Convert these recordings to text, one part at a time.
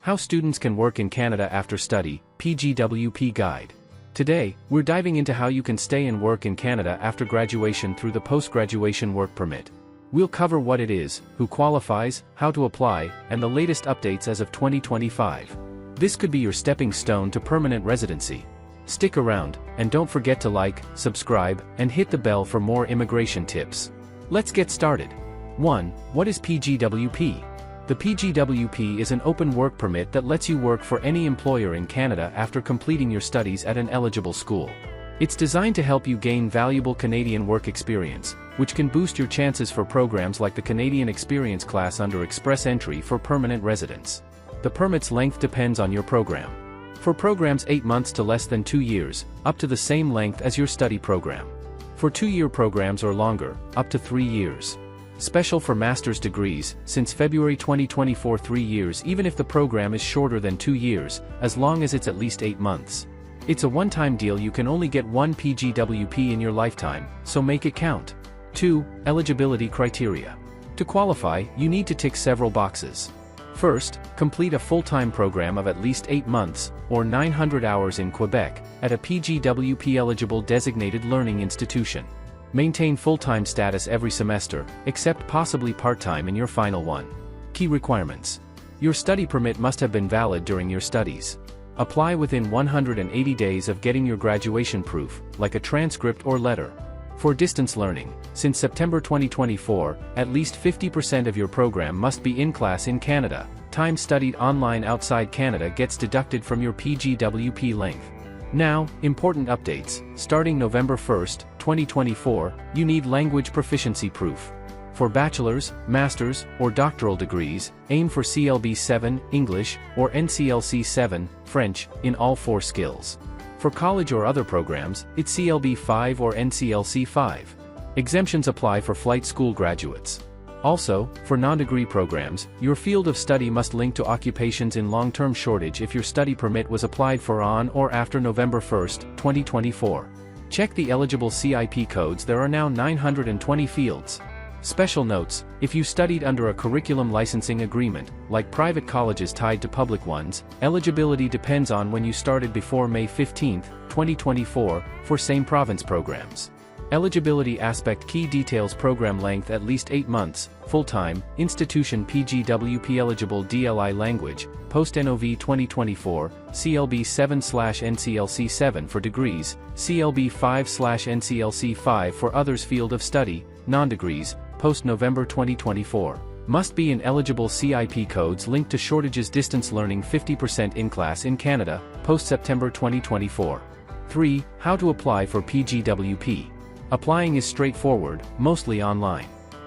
How Students Can Work in Canada After Study, PGWP Guide. Today, we're diving into how you can stay and work in Canada after graduation through the Post-Graduation Work Permit. We'll cover what it is, who qualifies, how to apply, and the latest updates as of 2025. This could be your stepping stone to permanent residency. Stick around, and don't forget to like, subscribe, and hit the bell for more immigration tips. Let's get started. 1. What is PGWP? The PGWP is an open work permit that lets you work for any employer in Canada after completing your studies at an eligible school. It's designed to help you gain valuable Canadian work experience, which can boost your chances for programs like the Canadian Experience class under Express Entry for permanent residents. The permit's length depends on your program. For programs 8 months to less than 2 years, up to the same length as your study program. For 2-year programs or longer, up to 3 years. Special for master's degrees, since February 2024 3 years even if the program is shorter than 2 years, as long as it's at least 8 months. It's a one-time deal. You can only get one PGWP in your lifetime, so make it count. 2. Eligibility criteria. To qualify, you need to tick several boxes. First, complete a full-time program of at least 8 months, or 900 hours in Quebec, at a PGWP-eligible designated learning institution. Maintain full-time status every semester, except possibly part-time in your final one. Key requirements. Your study permit must have been valid during your studies. Apply within 180 days of getting your graduation proof, like a transcript or letter. For distance learning, since September 2024, at least 50% of your program must be in class in Canada. Time studied online outside Canada gets deducted from your PGWP length. Now, important updates. Starting November 1st, 2024, you need language proficiency proof. For bachelor's, master's, or doctoral degrees, aim for CLB 7, English, or NCLC 7, French, in all 4 skills. For college or other programs, it's CLB 5 or NCLC 5. Exemptions apply for flight school graduates. Also, for non-degree programs, your field of study must link to occupations in long-term shortage if your study permit was applied for on or after November 1st, 2024. Check the eligible CIP codes. There are now 920 fields. Special notes: if you studied under a curriculum licensing agreement, like private colleges tied to public ones, eligibility depends on when you started before May 15, 2024, for same province programs. Eligibility aspect key details: program length at least 8 months, full-time, institution PGWP eligible DLI language, post-NOV 2024, CLB 7/NCLC 7 for degrees, CLB 5/NCLC 5 for others. Field of study, non-degrees, post-November 2024. Must be in eligible CIP codes linked to shortages. Distance learning 50% in class in Canada, post-September 2024. 3. How to apply for PGWP. Applying is straightforward, mostly online.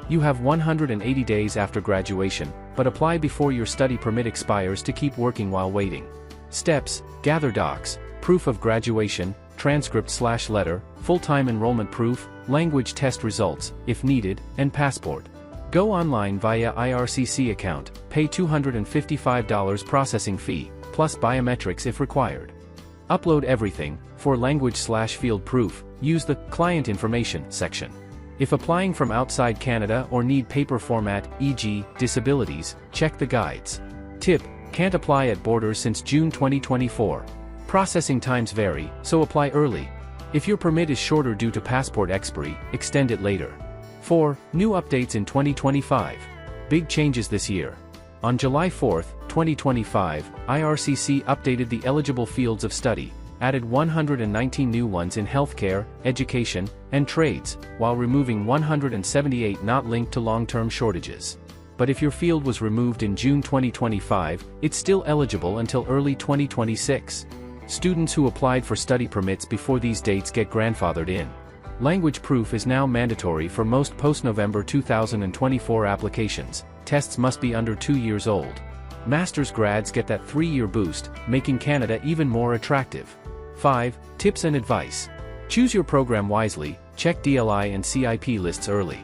You have 180 days after graduation, but apply before your study permit expires to keep working while waiting. Steps: gather docs, proof of graduation, transcript/letter, full-time enrollment proof, language test results, if needed, and passport. Go online via IRCC account, pay $255 processing fee, plus biometrics if required. Upload everything. For language/field proof, use the Client Information section. If applying from outside Canada or need paper format, e.g., disabilities, check the guides. Tip: can't apply at borders since June 2024. Processing times vary, so apply early. If your permit is shorter due to passport expiry, extend it later. 4. New updates in 2025. Big changes this year. On July 4, 2025, IRCC updated the eligible fields of study, added 119 new ones in healthcare, education, and trades, while removing 178 not linked to long-term shortages. But if your field was removed in June 2025, it's still eligible until early 2026. Students who applied for study permits before these dates get grandfathered in. Language proof is now mandatory for most post-November 2024 applications. Tests must be under 2 years old. Master's grads get that 3-year boost, making Canada even more attractive. 5. Tips and advice. Choose your program wisely, check DLI and CIP lists early.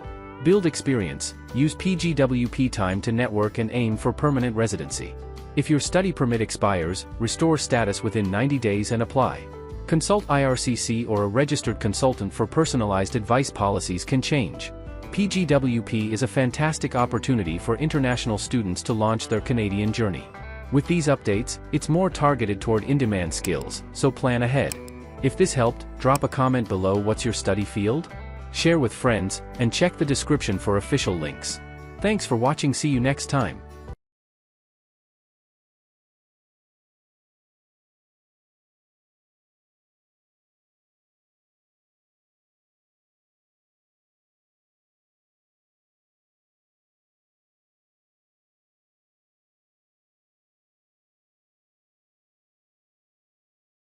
Build experience, use PGWP time to network and aim for permanent residency. If your study permit expires, restore status within 90 days and apply. Consult IRCC or a registered consultant for personalized advice. Policies can change. PGWP is a fantastic opportunity for international students to launch their Canadian journey. With these updates, it's more targeted toward in-demand skills, so plan ahead. If this helped, drop a comment below. What's your study field? Share with friends, and check the description for official links. Thanks for watching. See you next time.